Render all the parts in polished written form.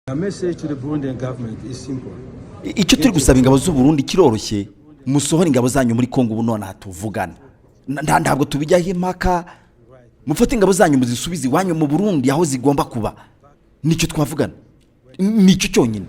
The message to the Burundian government is simple. Icyo turi gusaba ingabo z'u Burundi kiroroshye, musohora ingabo zanyu muri Kongo ubu none hatuvugana. Ntabwo tubijyaho impaka, mufate ingabo zanyu muzisubize iwanyu mu Burundi aho zigomba kuba. Nicyo twavugana. Nicyo cyonyine.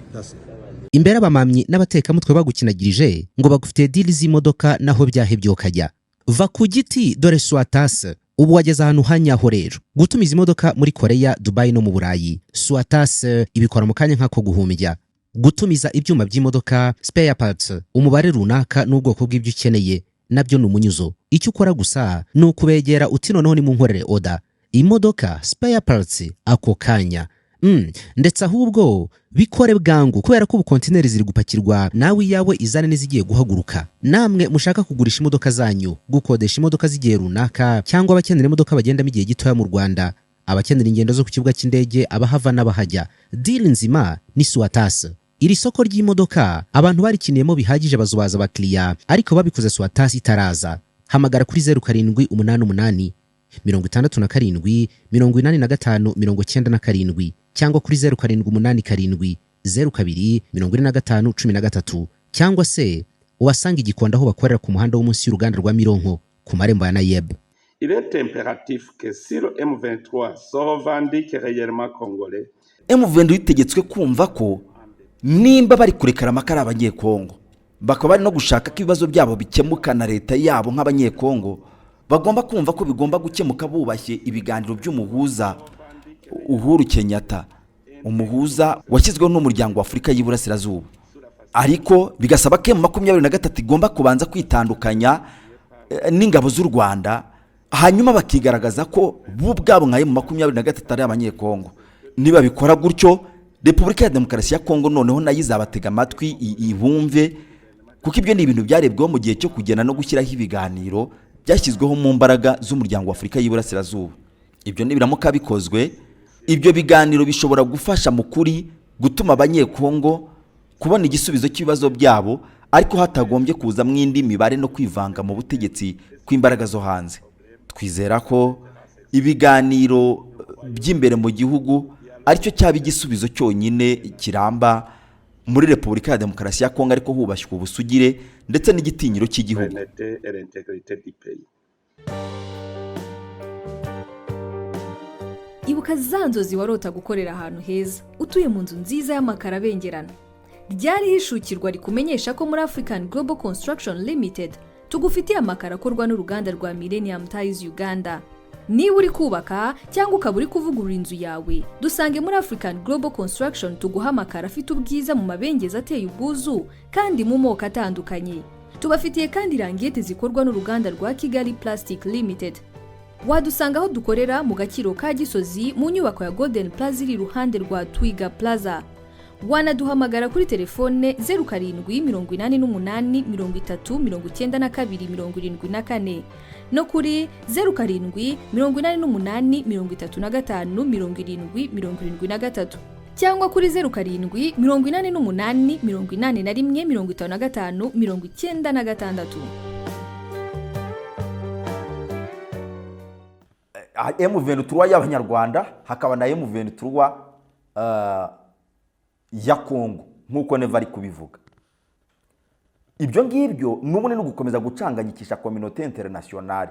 Imbere abamamyi n'abatekamutwe bagukinagirije ngo bagufite deal z'imodoka naho byahebyo kajya. Va ku giti dore Swatas. Ubu wageze ahantu hanyaho rero. Gutumiza imodoka muri Korea, Dubai no mu Burayi. Swatas ibikora mu kanya nkako guhumbya. Gutumiza ibyuma by'imodoka, spare parts, umubare runaka n'ubwoko bw'ibyo ukeneye, nabyo n'umunyuzo. Icyo ukora gusa ni ukubegera uti noneho ni mu nkorere order. Imodoka, spare parts, ako kanya. Ndetse ahubwo bikore bwangu kubera ko ubu kontineri ziri gupakirwa nawe yawe izane n'izigiye guhaguruka. Namwe mushaka kugurisha imodoka zanyu, gukodesha imodoka zigiye runaka cyangwa abakenera imodoka bagenda migiye gitoya mu Rwanda, abakenera ingendo zo ku kibuga cy'indege, abahava n'abahajya. Deal nzima ni Swatas. Iri soko ry'imodoka abantu barikiniyemo bihagije bazubaza abakiriya, ariko babikoze Swatas itaraza. Hamagara kuri 0788 67 85 97 cyangwa kuri 0787 02 45 13 cyangwa se ubasanga igikonda aho bakorera ku muhanda wo munsi y'uruganda rwa Mironko ku marembo ya Nayeb. Il est impératif que si le M23 se revendique réellement congolais, M23 itegetswe kumva ko nimba bari kurekara amakara abanyekongo bakaba bari no gushaka ko ibibazo byabo bikemuka na leta yabo nk'abanyekongo, bagomba kumva ko bigomba gukemuka bubashye ibiganiro by'umuhuza Uhuru Kenyatta, umuhuza washyizweho n'umuryango wa Afurika y'Iburasirazuba. Ariko bigasaba ko M23 igomba kubanza kwitandukanya n'ingabo z'u Rwanda, hanyuma bakigaragaza ko bo ubwabo nka M23 ari abanyekongo. Niba bikora gutyo, Repubulika ya Demokarasi ya Kongo noneho nayo izabatega amatwi ibumve, kuko ibyo ni ibintu byarebweho mu gihe cyo kugena no gushyiraho ibiganiro byashyizweho mu mbaraga z'umuryango wa Afurika y'Iburasirazuba. Ibyo nibiramuka bikozwe, ibyo biganiro bishobora gufasha mu kuri gutuma abanyekongo kubona igisubizo cy'ibibazo byabo, ariko hatagombye kuza mwindi mibare no kwivanga mu butegetsi kw'imbaraga zo hanze. Twizera ko ibiganiro by'imbere mu gihugu aricyo cyaba igisubizo cyonyine kiramba muri Repubulika ya Demokarasi ya Kongo, ariko hubashywe ubusugire ndetse n'igitinyiro cy'igihugu. Ibuka za nzozi warota gukorera ahantu heza, utuye mu nzu nziza y'amakaro abengerana. Ryari hishukirwa rikumenyesha ko muri African Global Construction Limited tugufitiye amakaro akorwa n'uruganda rwa Millennium Tiles Uganda. Niba uri kubaka cyangwa ukaba uri kuvugurura inzu yawe, dusange muri African Global Construction tuguha amakaro afite ubwiza mu mabengeza ateye ubwuzu kandi mu moko atandukanye. Tubafitiye kandi rangete zikorwa n'uruganda rwa Kigali Plastic Limited. Wadusanga aho dukorera mu Gakiro ka Gisozi mu nyubako ya Golden Plaza iri ruhande rwa Twiga Plaza. Wanaduhamagara kuri telefone 0788 no kuri 0788 cyangwa kuri 0788 M23 y'abanyarwanda hakaba na M23 ya Kongo nkuko neva ari kubivuga. Ibyo ngibyo n'ubune no gukomeza gucanganyikisha communauté internationale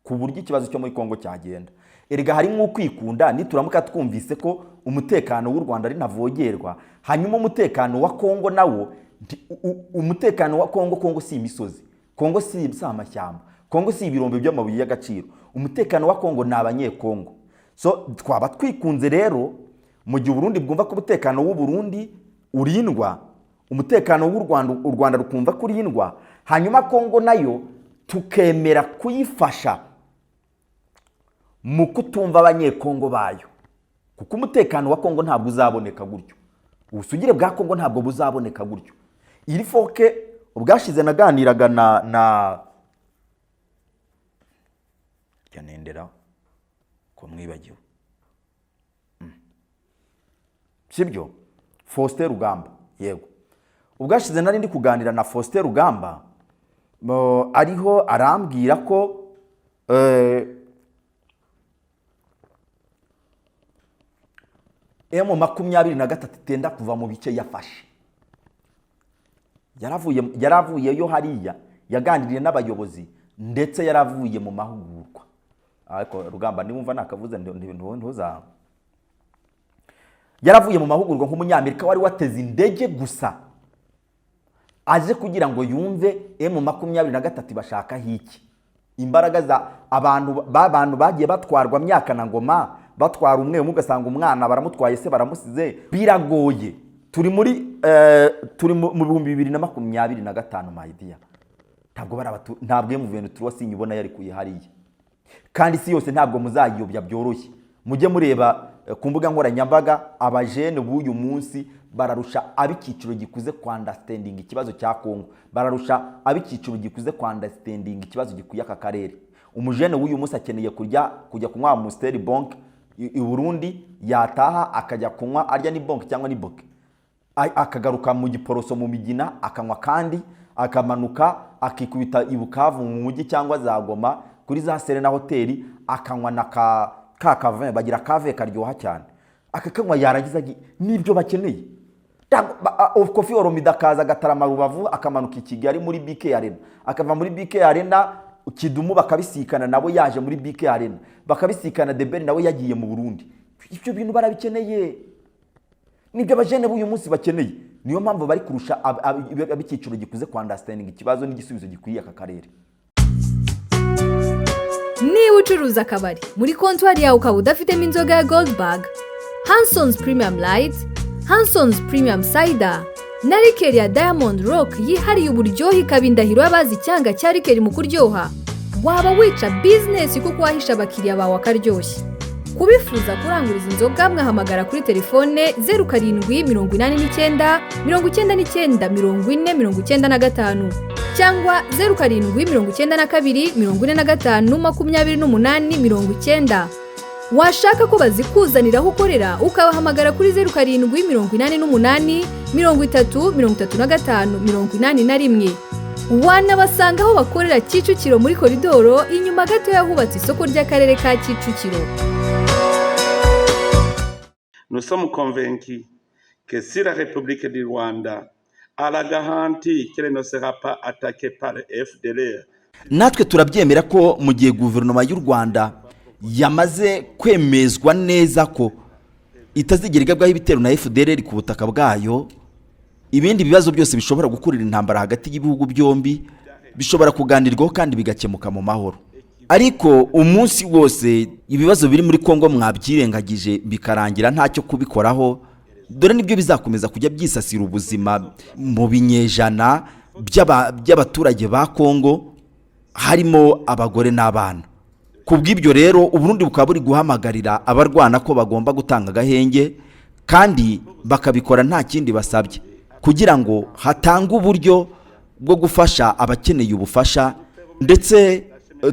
ku buryo ikibazo cyo muri Kongo cyagenda. Erega hari nko kwikunda nituramuka twumvise ko umutekano w'u Rwanda ari navogerwa, hanyuma umutekano wa Kongo nawo umutekano wa Kongo si imisozi, Kongo si amashyamba, Kongo si ibirombe by'amabuye y'agaciro. Umutekano wa Kongo ni abanyekongo. So twaba twikunze rero mu gihe Burundi bwumva ko umutekano w'u Burundi urindwa, umutekano w'u Rwanda rukumva kurindwa, hanyuma Kongo nayo tukemera kuyifasha mu kutumva abanyekongo bayo, kuko umutekano wa Kongo ntabwo uzaboneka gutyo, ubusugire bwa Kongo ntabwo buzaboneka gutyo. Iri foke ubwashize naganiraga na yanendera ko mwibagiwe sibyo Faustin Rugamba. Yego, ubwashize nari ndi kuganira na Faustin Rugamba, ariho arambwira ko M23 itenda kuva mu bice yafashe. Yaravuyeyo hariya yaganiriye n'abayobozi ndetse yaravuye mu mahugurwa. Ariko Rugamba niwumva nakavuze ntuza. Yaravuye mu mahugurwa nk'umunyamerika wari wateze indege gusa aje kugira ngo yumve M23 bashaka hiki. Imbaraga za abantu bagiye batwarwa myaka na ngoma, batwara umwe ugasanga umwana baramutwaye se baramusize, biragoye. Turi mu 2025 my dear. Ntabwo M23 wasinye ubona yari kuyihariye. Kandi si yose ntabwo muzayiyobya byoroshye. Mujye mureba ku mbuga nkoranyambaga abajene b'uyu munsi bararusha abikiciro gikuze ku understanding ikibazo cya Kongo, bararusha abikiciro gikuze ku understanding ikibazo gikuye aka karere. Umujene w'uyu munsi akeneye kujya kunywa Musteri Bank i Burundi, yataha akajya kunywa arya ni bank cyangwa ni boke, akagaruka mu Giporoso mu Migina akanywa kandi akamanuka akikubita i Bukavu mu mujyi cyangwa za Goma kuri za Serena Hotel akanywa na kavin, bagira kave karyoha cyane, akakanywa yarangiza nibyo bakeneye. Kofi Olomide akaza agatarama Rubavu akamanuka i Kigali muri BK Arena, akava muri BK Arena Kidumu bakabisikana nabo yaje muri BK Arena, bakabisikana Debeli nawe yagiye mu Burundi. Ibyo bintu barabikeneye, nibyo abajene b'uyu munsi bakeneye. Niyo mpamvu bari kurusha abikiciro gikuze ku understanding ikibazo n'igisubizo gikwiye aka karere. Niba ucuruza akabari muri kontwari yawe ukaba udafitemo inzoga ya Goldberg, Hanson's Premium Light, Hanson's Premium Cider na rikeri ya Diamond Rock yihariye uburyohe ikaba indahiro y'abazi icyanga cya rikeri mu kuryoha, waba wica business kuko wahisha abakiriya bawe akaryoshye. Kubifuza kuranguriza inzoga mwahamagara kuri telefone 0789 99 40 cyangwa 0792 45 28 Washaka ko bazikuzanira aho ukorera ukabahamagara kuri 0788 30 35 wanabasanga aho bakorera Kicukiro muri koridoro inyuma gato yahubatse isoko ry'akarere ka Kicukiro. Nous sommes convaincus que si la République du Rwanda a la garantie qu'elle ne sera pas attaquée par le FDLR, natwe turabyemera ko mu gihe guverinoma y'u Rwanda yamaze kwemezwa neza ko itazigera igabwaho ibitero na FDLR ku butaka bwayo, ibindi bibazo byose bishobora gukurira intambara hagati y'ibihugu byombi bishobora kuganirwaho kandi bigakemuka mu mahoro. Ariko umunsi wose ibibazo biri muri Kongo mwabyirengagije bikarangira ntacyo kubikoraho, dore nibyo bizakomeza kujya byisasira ubuzima mu binyejana by'abaturage ba Kongo, harimo abagore n'abana. Kubw'ibyo rero Uburundi bukaba buri guhamagarira abarwana ko bagomba gutanga agahenge kandi bakabikora nta kindi basabye, kugira ngo hatange uburyo bwo gufasha abakeneye ubufasha, ndetse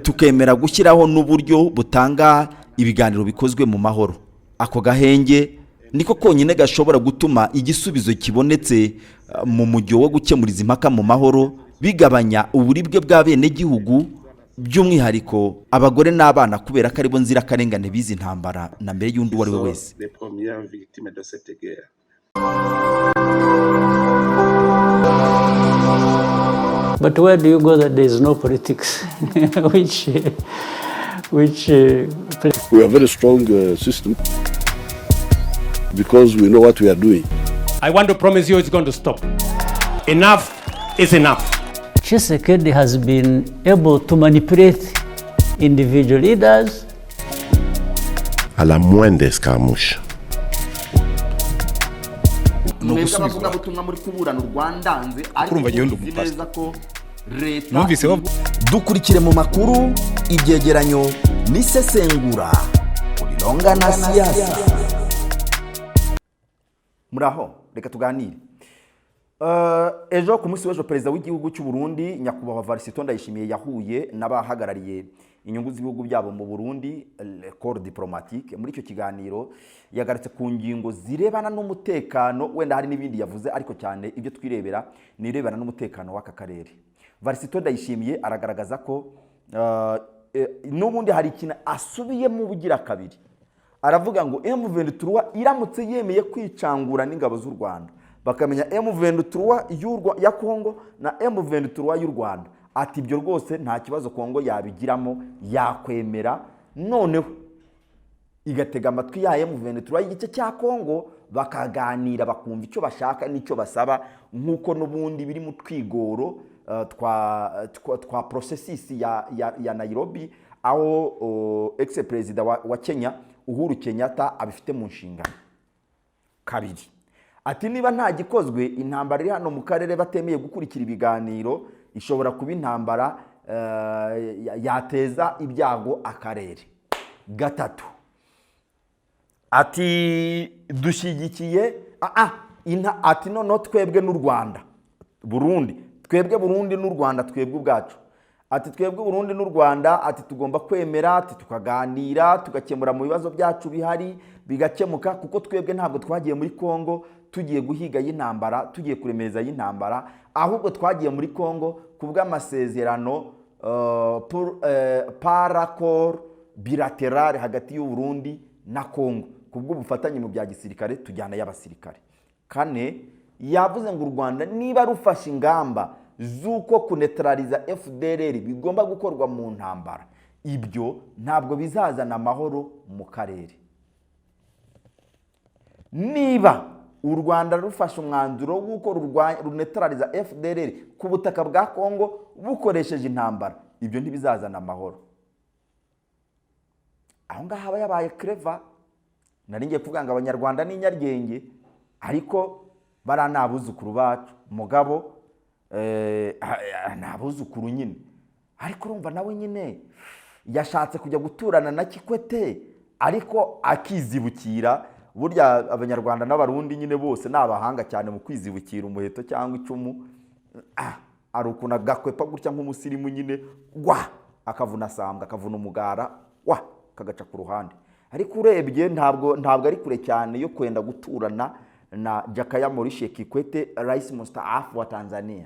tukemera gushyiraho n'uburyo butanga ibiganiro bikozwe mu mahoro. Ako gahenge niko konyine gashobora gutuma igisubizo kibonetse mu mujyo wo gukemuriza impaka mu mahoro, bigabanya uburibwe bw'abene gihugu, by'umwihariko abagore n'abana, kubera ko aribo nzira karengane bizi intambara na mbere y'undi wari we wese. But where do you go that there is no politics? which we have a very strong system because we know what we are doing. I want to promise you it's going to stop. Enough is enough. Tshisekedi has been able to manipulate individual leaders. À la moindre escarmouche. Dukurikire mu makuru, ibyegeranyo n'isesengura kuri Longa na Siasa. Muraho, reka tuganire. Ejo ku munsi w'ejo perezida w'igihugu cy'u Burundi nyakubahwa Varisito Ndayishimiye yahuye n'abahagarariye inyungu z'ibihugu byabo mu Burundi, le corps diplomatique. Muri icyo kiganiro yagarutse ku ngingo zirebana n'umutekano, wenda hari n'ibindi yavuze ariko cyane ibyo twirebera ni irebana n'umutekano w'aka karere. Varisito Ndayishimiye aragaragaza ko n'ubundi hari ikintu asubiye mu bugira kabiri, aravuga ngo M23 iramutse yemeye kwicangura n'ingabo z'u Rwanda, bakamenya M23 ya Kongo na M23 y'u Rwanda, ati ibyo rwose nta kibazo Kongo yabigiramo, yakwemera, noneho igatega amatwi ya M23 y'igice cya Kongo, bakaganira bakumva icyo bashaka n'icyo basaba, nk'uko n'ubundi biri mu twigoro twa processes ya Nairobi, aho ex-perezida wa Kenya Uhuru Kenyatta abifite mu nshingano. Kabiri, ati niba nta gikozwe, intambara iri hano mu karere batemeye gukurikira ibiganiro ishobora kuba intambara yateza ibyago akarere. Gatatu, ati dushyigikiye ati noneho twebwe n'u Rwanda Burundi, twebwe Burundi n'u Rwanda, twebwe ubwacu, ati twebwe Burundi n'u Rwanda, ati tugomba kwemera, ati tukaganira tugakemura mu bibazo byacu bihari bigakemuka, kuko twebwe ntabwo twagiye muri Kongo tugiye guhiga y'intambara, tugiye kuremeza y'intambara, ahubwo twagiye muri Kongo kubw'amasezerano par accord bilateral hagati y'u Burundi na Kongo, kubw'ubufatanye mu bya gisirikare tujyana y'abasirikare. Kane, yavuze ngo u Rwanda niba rufashe ingamba z'uko kunetraliza FDLR bigomba gukorwa mu ntambara, ibyo ntabwo bizazana amahoro mu karere. Niba u Rwanda rufashe umwanzuro w'uko runetraliza FDLR ku butaka bwa Kongo bukoresheje intambara, ibyo ntibizazana amahoro. Aho ngaho aba yabaye clever. Nari ngiye kuvuga ngo abanyarwanda ni inyaryenge, ariko baranabuzukuru bacu, mugabo nabuzukuru nyine, ariko urumva nawe nyine yashatse kujya guturana na Kikwete, ariko akizibukira. Burya abanyarwanda n'abarundi nyine bose ni abahanga cyane mu kwizibukira umuheto cyangwa icumu. Ari ukuntu agakwepa gutya nk'umusirimu nyine, akavuna sambwa, akavuna umugara, kagaca ku ruhande. Ariko urebye ntabwo ari kure cyane yo kwenda guturana na Jakaya Mrisho Kikwete, rais mustaafu wa Tanzania.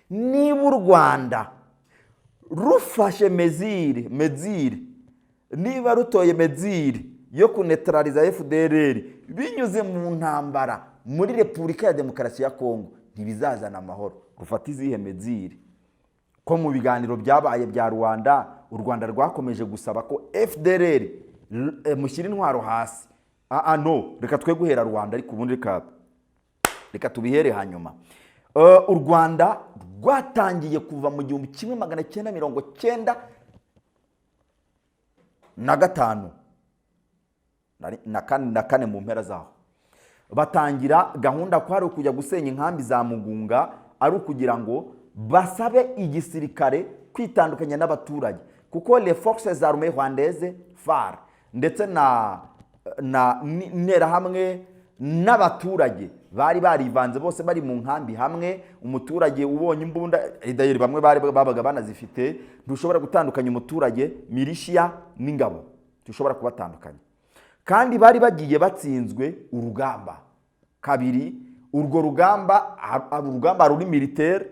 Niba u Rwanda rufashe mezire, niba rutoye mezire yo kunetraliza FDLR binyuze mu ntambara muri Repubulika ya Demokarasi ya Kongo, ntibizazana amahoro. Rufata izihe mezire? Ko mu biganiro byabaye bya Rwanda, u Rwanda rwakomeje gusaba ko FDLR mushyira intwaro hasi. Reka twe guhera Rwanda, ariko ubundi reka tubihere hanyuma. U Rwanda rwatangiye kuva mu 1995 na kane mu mpera zaho, batangira gahunda ko hari kujya gusenya inkambi za Mugunga, ari ukugira ngo basabe igisirikare kwitandukanya n'abaturage, kuko les forces armées rwandaises FAR ndetse na hamwe n'abaturage bari barivanze, bose bari mu nkambi hamwe. Umuturage ubonye imbunda, idayeri bamwe babaga banazifite, dushobora gutandukanya umuturage, militia n'ingabo, dushobora kubatandukanya. Kandi bari bagiye batsinzwe urugamba. Kabiri, urwo rugamba ruri militaire,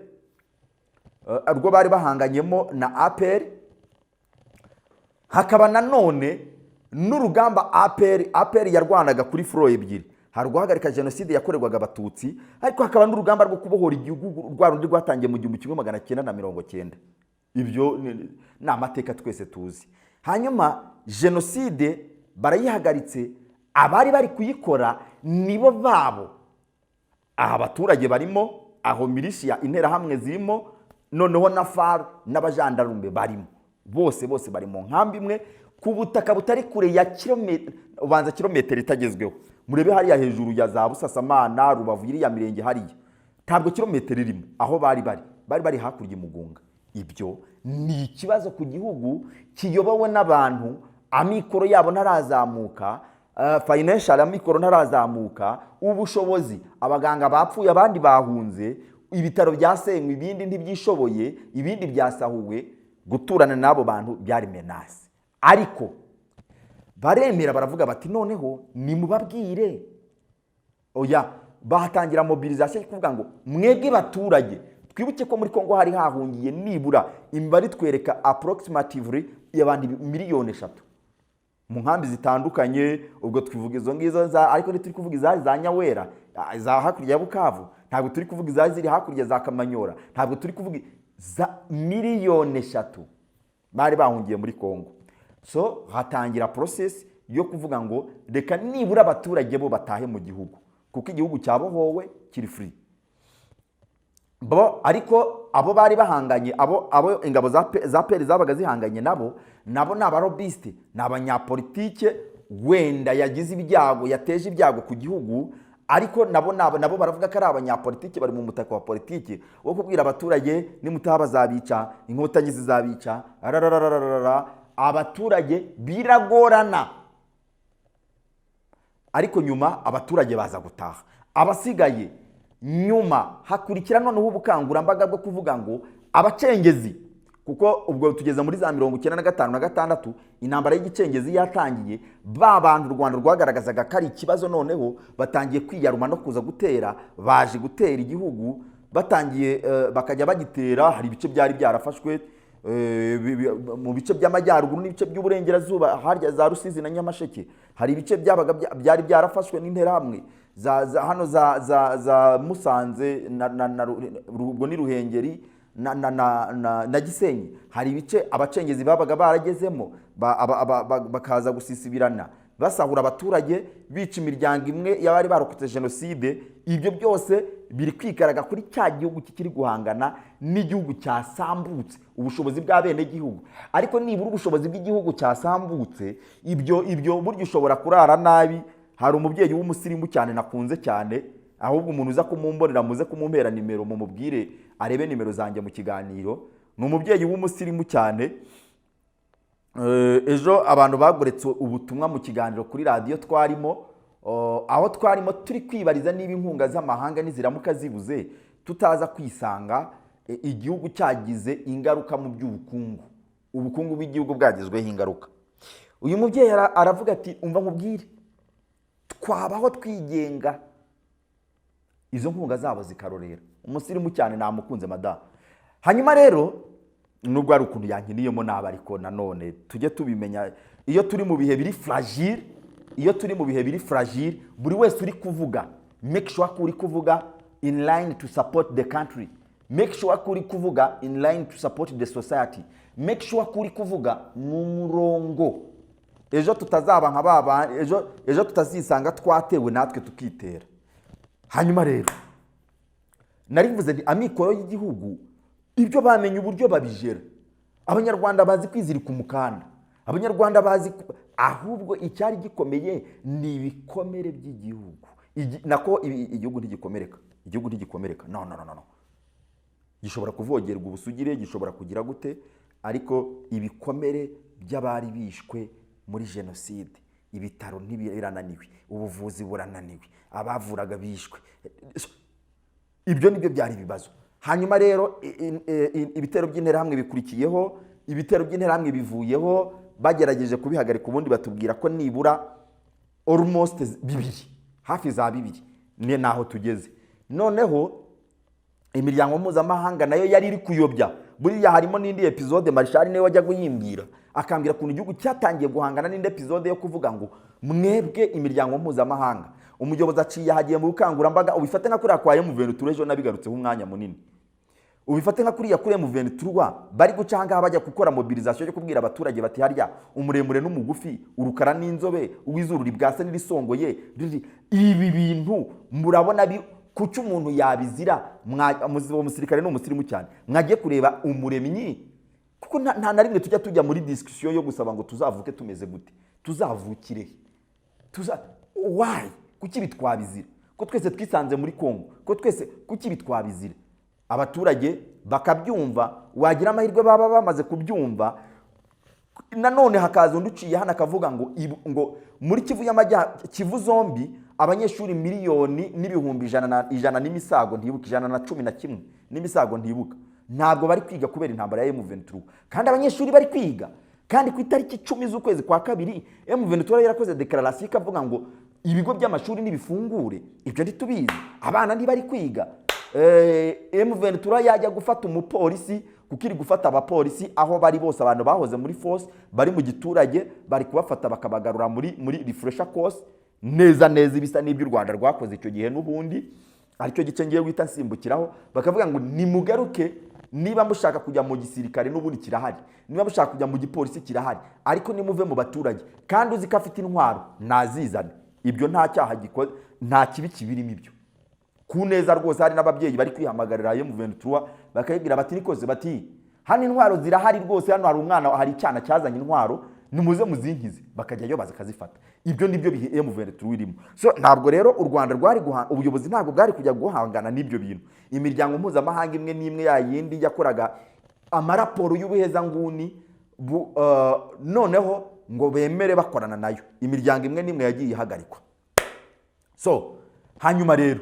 urwo bari bahanganyemo na APR. Hakaba nanone n'urugamba APR yarwanaga kuri furo ebyiri. Hari guhagarika jenoside yakorerwaga abatutsi, ariko hakaba n'urugamba rwo kubohora igihugu rwa rundi rwatangiye mu 1990. Ibyo ni amateka twese tuzi. Hanyuma jenoside barayihagaritse, abari bari kuyikora nibo babo. Abaturage barimo, aho militia interahamwe zirimo, noneho na FAR n'abajandarume barimo. Bose bari mu nkambi imwe ku butaka butari kure ya kilometero itagezweho. Murebe hariya hejuru ya za Busasamana, Rubavu, iriya mirenge hariya, ntabwo kilometero irimo aho bari hakurya Mugunga. Ibyo ni ikibazo ku gihugu kiyobowe n'abantu amikoro yabo ntarazamuka, financial amikoro ntarazamuka, ubushobozi, abaganga bapfuye, abandi bahunze, ibitaro byasenywe, ibindi ntibyishoboye, ibindi byasahuwe. Guturana n'abo bantu byari menace, ariko baremera, baravuga bati noneho nimubabwire. Bahatangira mobilisation kuvuga ngo mwebwe baturage, twibuke ko muri Kongo hari hahungiye nibura imbari twereka approximatively y'abandi 3 miliyoni mu nkambi zitandukanye, ubwo twivuga izo ngizo ariko ntituri kuvuga izari za Nyawera, za hakurya ya Bukavu, ntabwo turi kuvuga izari ziri hakurya za Kamanyora, ntabwo turi kuvuga za miliyoni 3 bari bahungiye muri Kongo. So hatangira process yo kuvuga ngo reka nibura abaturage bo batahe mu gihugu, kuko igihugu cyabohowe kiri free. Ariko abo bari bahanganye, abo ingabo za PL zabaga zihanganye nabo n'abarobiste, n'abanyapolitike wenda yagize ibyago, yateje ibyago ku gihugu, ariko nabo baravuga ko ari abanyapolitike bari mu mutaka wa politike wo kubwira abaturage nimutaha bazabica, inkotanyi zizabica, abaturage biragorana. Ariko nyuma abaturage baza gutaha, abasigaye nyuma hakurikira noneho ubukangurambaga bwo kuvuga ngo abacengezi, kuko ubwo tugeze muri za 1995 na 6 intambara y'igicengezi yatangiye, bantu u Rwanda rwagaragazaga ko ari ikibazo, noneho batangiye kwiyaruma no kuza gutera, baje gutera igihugu, batangiye bakajya bagitera. Hari ibice byari byarafashwe mu bice by'amajyaruguru n'ibice by'uburengerazuba harya za Rusizi na Nyamasheke, hari ibice byari byarafashwe n'interahamwe hano za Musanze ubwo ni Ruhengeri na Gisenyi. Hari ibice abacengezi babaga baragezemo bakaza gusisibirana basahura abaturage, bica imiryango imwe y'abari barokotse jenoside. Ibyo byose biri kwikaraga kuri cya gihugu kikiri guhangana n'igihugu cyasambutse, ubushobozi bw'abene gihugu. Ariko nibura ubushobozi bw'igihugu cyasambutse, ibyo buryo ushobora kurara nabi. Hari umubyeyi w'umusirimu cyane nakunze cyane, ahubwo umuntu uza kumumborera muze kumumpera nimero mumubwire arebe nimero zanjye mu kiganiro. Ni umubyeyi w'umusirimu cyane. Ejo abantu bagoretse ubutumwa mu kiganiro kuri radio twarimo, aho twarimo turi kwibariza niba inkunga z'amahanga niziramuka zibuze tutaza kwisanga igihugu cyagize ingaruka mu by'ubukungu, ubukungu bw'igihugu bwagizweho ingaruka. Uyu mubyeyi aravuga ati umva nkubwire, twabaho twigenga izo nkunga zabo zikarorera. Umusirimu cyane namukunze madame. Hanyuma rero nubwo ari ukuntu yankiniyemo naba, ariko nanone tujye tubimenya, iyo turi mu bihe biri fragile, buri wese uri kuvuga make sure ko uri kuvuga in line to support the country, make sure ko uri kuvuga in line to support the society, make sure ko uri kuvuga mu murongo. Ejo tutazaba nka baba, ejo tutazisanga twatewe natwe tukitera. Hanyuma rero narivuze nti amikoro y'igihugu ibyo bamenye uburyo babijera. Abanyarwanda bazi kwizirika umukanda, Abanyarwanda bazi, ahubwo icyari gikomeye ni ibikomere by'igihugu. Nako igihugu ntigikomereka, igihugu ntigikomereka, no. Gishobora kuvogerwa ubusugire, gishobora kugira gute, ariko ibikomere by'abari bishwe muri jenoside, ibitaro ntibirananiwe, ubuvuzi burananiwe, abavuraga bishwe. Ibyo nibyo byari ibibazo. Hanyuma rero ibitero by'interahamwe bikurikiyeho, ibitero by'interahamwe bivuyeho, bagerageje kubihagarika, ubundi batubwira ko nibura almost 2, hafi za 2 ni naho tugeze. Noneho imiryango mpuzamahanga nayo yari iri kuyobya. Buriya harimo n'indi episode Marshal niwe wajya guyimbwira, akambwira kuntu igihugu cyatangiye guhangana n'indi episode yo kuvuga ngo mwebwe imiryango mpuzamahanga. Umuyobozi aciye hagiye mu bukangurambaga, ubifate nka kuri akwaye mu Ventura ejo nabigarutseho umwanya munini. Ubifate nka kuri yakure mu Ventura bari gucanga bajya gukora mobilisation yo kubwira abaturage bati harya umuremure n'umugufi, urukara n'inzobe, uwizuru ribwase n'irisongoye. Ibi bintu murabona kuki umuntu yabizira? Umusirikare n'umusirimu cyane mwagiye kureba umuremyi, kuko nta na rimwe tujya muri discussion yo gusaba ngo tuzavuke tumeze gute, tuzavukire, why? Kuki bitwabizira? Ko twese twisanze muri Kongo, ko twese kuki bitwabizira? Abaturage bakabyumva, wagira amahirwe baba bamaze kubyumva, nanone hakaza unduciye hana kavuga ngo muri Kivu Kivu zombi abanyeshuri miliyoni n'ibihumbi 100 n'imisago ntibuka 111 n'imisago ntibuka ntabwo bari kwiga kubera intambara ya M23, kandi abanyeshuri bari kwiga, kandi ku itariki 10 z'ukwezi kwa kabiri M23 yarakoze declaration ikavuga ngo ibigo by'amashuri nibifungure. Ibyo ntitubizi, abana ntibari kwiga. M23 yajya gufata umupolisi kuko iri gufata abapolisi aho bari bose, abantu bahoze muri force bari mu giturage, bari kubafata bakabagarura muri refresher course neza ibisa n'ibyo u Rwanda rwakoze icyo gihe n'ubundi aricyo gice ngiye guhita nsimbukiraho, bakavuga ngo nimugaruke, niba mushaka kujya mu gisirikare n'ubundi kirahari, niba mushaka kujya mu gipolisi kirahari, ariko nimuve mu baturage, kandi uzi ko afite intwaro nazizane. Ibyo nta cyaha gikoze, nta kibi kibirimo ibyo. Ku neza rwose hari n'ababyeyi bari kwihamagarira M23 bakayibwira bati nikoze, bati hano intwaro zirahari rwose, hano hari umwana, hari icyana cyazanye intwaro, nimuze muzinkize, bakajyayo bazakazifata. Ibyo nibyo bihe M23 irimo. So ntabwo rero u Rwanda rwari ubuyobozi ntabwo bwari kujya guhangana n'ibyo bintu. Imiryango mpuzamahanga imwe n'imwe yayindi yakoraga amaraporo y'ubuhezanguni noneho ngo bemere bakorana nayo, imiryango imwe n'imwe yagiye ihagarikwa. So hanyuma rero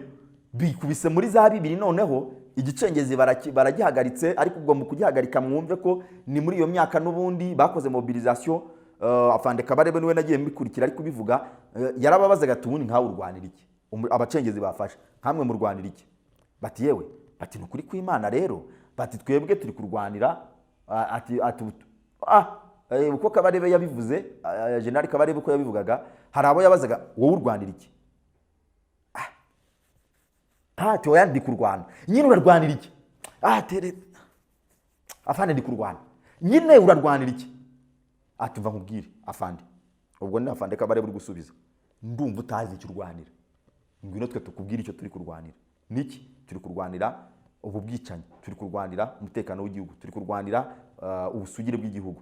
bikubise muri za 2 noneho igicengezi baragihagaritse, ariko ubwo mu kugihagarika mwumve ko ni muri iyo myaka n'ubundi bakoze mobilisation. Afande Kabarebe niwe nagiye mbikurikira ariko bivuga, yarababazaga ati ubundi nkawe urwanira iki, abacengezi bafashe nkamwe mu rwanira iki, bati yewe, bati nukuri kw'Imana rero, bati twebwe turi kurwanira uko Kabarebe yabivuze, General Kabarebe uko yabivugaga, hari abo yabazaga wowe urwanira iki, cyo yandi kurwana nyine urarwanira iki, tere afande ndi kurwana nyine urarwanira iki, atuva nkubwire afande. Ubwo ni Afande Kabarebe uri gusubiza, ndumva utazi icyo urwanira, ngwino twe tukubwira icyo turi kurwanira. Niki turi kurwanira? Ubu bwicanyi, turi kurwanira umutekano w'igihugu, turi kurwanira ubusugire bw'igihugu.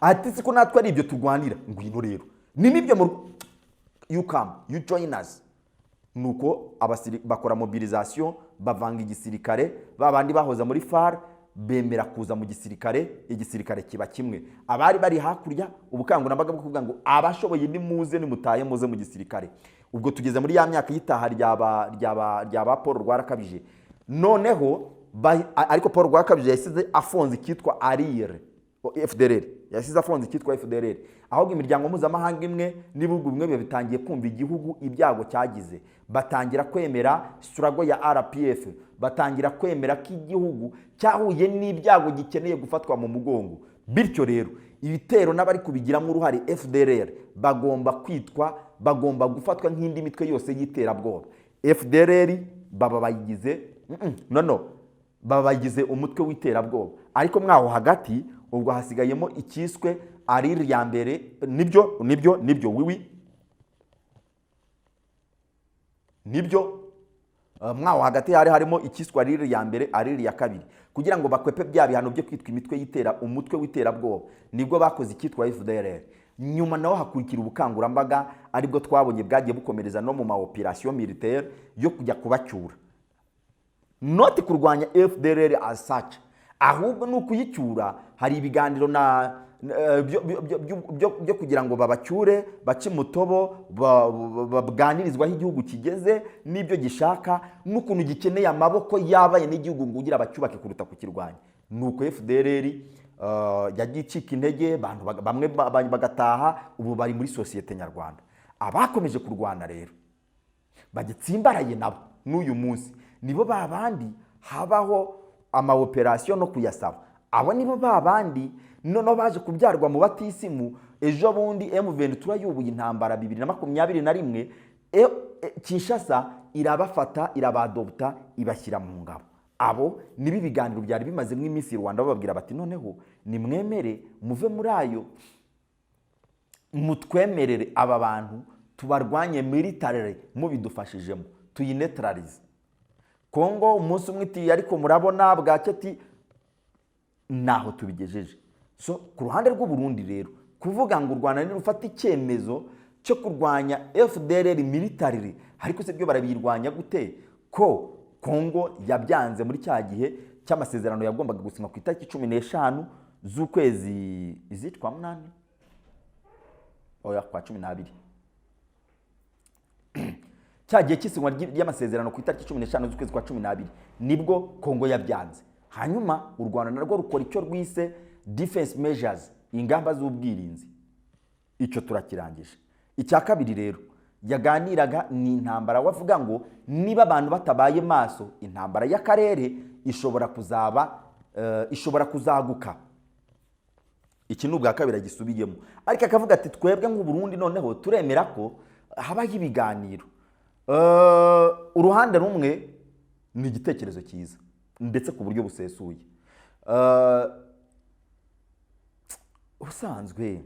Ati siko natwe ari ibyo turwanira, ngwino rero ni nibyo you come, you join us. Nuko bakora mobilisation, bavanga igisirikare, babandi bahoza muri FAR bemera kuza mu gisirikare, igisirikare kiba kimwe. Abari bari hakurya ubukangurambaga bwo kuvuga ngo abashoboye nimuze nimutaye muze mu gisirikare. Ubwo tugeze muri ya myaka y'itaha ryaba Paul Rwarakabije. Noneho ariko Paul Rwarakabije yasize afonze kitwa Arire FDLR, yasize afonze kitwa FDLR. Ahubwo imiryango mpuzamahanga imwe n'ibihugu bimwe bitangiye kumva igihugu ibyago cyagize, batangira kwemera struggle ya RPF, batangira kwemera ko igihugu cyahuye n'ibyago gikeneye gufatwa mu mugongo. Bityo rero ibitero n'abari kubigiramo uruhare FDLR bagomba gufatwa nk'indi mitwe yose y'iterabwoba. FDLR baba bayigize umutwe w'iterabwoba, ariko mwaho hagati ubwo hasigayemo ikiswe Arire ya mbere. Nibyo mwaho hagati harimo ikiswe Arire ya mbere, Arire ya kabiri, kugira ngo bakwepe bya bihano byo kwitwa imitwe umutwe w'iterabwoba. Nibwo bakoze ikitwa FDLR. Nyuma naho hakurikira ubukangurambaga, aribwo twabonye bwagiye bukomereza no mu ma operation militaire yo kujya kubacyura, not kurwanya FDLR as such, ahubwo nukuyicyura. Hari ibiganiro byo kugira ngo babacyure, bace mutobo, baganirizwaho igihugu kigeze n'ibyo gishaka, n'ukuntu gikeneye amaboko yabaye n'igihugu ngugira abacyubake kuruta kukirwanya. Nuko FDLR yagiye icika intege, bamwe bagataha, ubu bari muri societe nyarwanda. Abakomeje kurwana rero bagitsimbaraye nabo n'uyu munsi nibo babandi habaho ama operation no kuyasaba. Abo nibo babandi noneho baje kubyarwa mu batisimu. Ejo bundi M23 yubuye intambara 2021, Kinshasa irabafata, irabadopta, ibashyira mu ngabo. Abo nibi biganiro byari bimaze mw'iminsi Rwanda bababwira bati noneho nimwemere muve muri ayo, mutwemerere aba bantu tubarwanye militarily mubidufashijemo, tuyinetralize. Kongo umunsi umwe iti ariko murabona bwaceti naho tubigejeje. So ku ruhande rw'u Burundi rero kuvuga ngo u Rwanda ni rufata icyemezo cyo kurwanya FDLR militarily, ariko se byo barabirwanya gute ko Kongo yabyanze muri cya gihe cy'amasezerano yagombaga gusinywa ku itariki 15 z'ukwezi izitwa munani kwa 12. Cyagiye kisinywa ry'amasezerano ku itariki 15 z'ukwezi kwa 12 nibwo Kongo yabyanze. Hanyuma u Rwanda narwo rukora icyo rwise defense measures, ingamba z'ubwirinzi. Icyo turakirangije. Icya kabiri rero yaganiraga ni intambara, wavuga ngo niba abantu batabaye maso, intambara y'akarere ishobora kuzaguka. Iki ni ubwa kabiri agisubiyemo, ariko akavuga ati twebwe nk'u Burundi noneho turemera ko habaho ibiganiro. Uruhande rumwe ni igitekerezo cyiza ndetse ku buryo busesuye. Ubusanzwe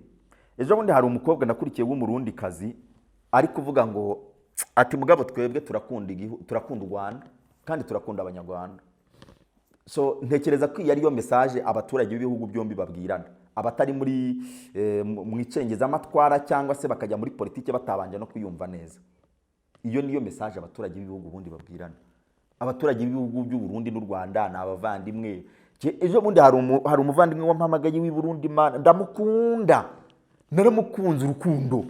ejo bundi hari umukobwa nakurikiye w'umurundi kazi ari kuvuga ngo ati mugabo twebwe turakunda u Rwanda kandi turakunda abanyarwanda. So ntekereza ko iyi ariyo message abaturage b'ibihugu byombi babwirana, abatari mu icengezamatwara cyangwa se bakajya muri politike batabanje no kuyumva neza. Iyo niyo message abaturage b'ibihugu bundi babwirana. Abaturage b'ibihugu by'u Burundi n'u Rwanda ni abavandimwe. Ejo bundi hari umuvandimwe wampamagaye w'i Burundi, ndamukunda, naramukunze urukundo,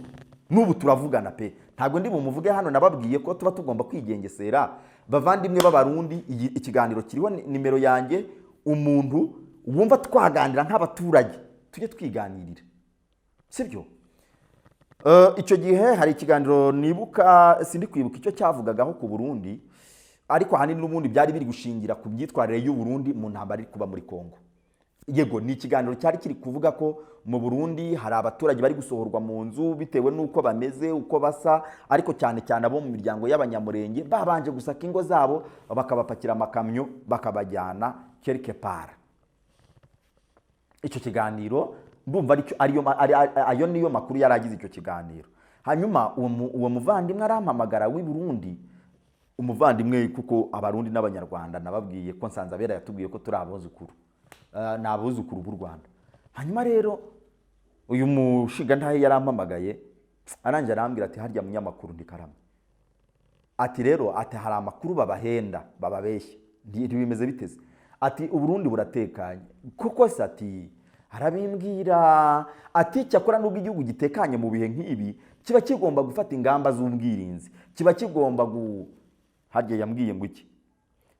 n'ubu turavugana pe. Ntabwo ndi bumuvuge hano, nababwiye ko tuba tugomba kwigengesera. Bavandimwe b'abarundi, ikiganiro kiriho nimero yanjye, umuntu wumva twaganira nk'abaturage tujye twiganirira, sibyo? Icyo gihe hari ikiganiro nibuka, sindi kwibuka icyo cyavugagaho ku Burundi, ariko ahanini n'ubundi byari biri gushingira ku myitwarire y'u Burundi mu ntambara iri kuba muri Kongo. Yego, ni ikiganiro cyari kiri kuvuga ko mu Burundi hari abaturage bari gusohorwa mu nzu bitewe n'uko bameze, uko basa, ariko cyane cyane abo mu miryango y'abanyamurenge babanje gusaka ingo zabo bakabapakira amakamyo bakabajyana quelque part. Icyo kiganiro ndumva ayo niyo makuru yaragize icyo kiganiro. Hanyuma uwo muvandimwe arampamagara w'i Burundi, umuvandimwe kuko abarundi n'abanyarwanda nababwiye ko Nsanzabera yatubwiye ko turi abuzukuru, n'abuzukuru b'u Rwanda. Hanyuma rero uyu mushinga ntahe yarampamagaye aranje arambwira ati harya munyamakuru ndikarama, ati rero ati hari amakuru babahenda bababeshye, ntibimeze biteze, ati u Burundi buratekanye kuko se ati arabimbwira ati cyakora nubwo igihugu gitekanye mu bihe nk'ibi kiba kigomba gufata ingamba z'ubwirinzi, kiba kigomba harya yambwiye ngo iki,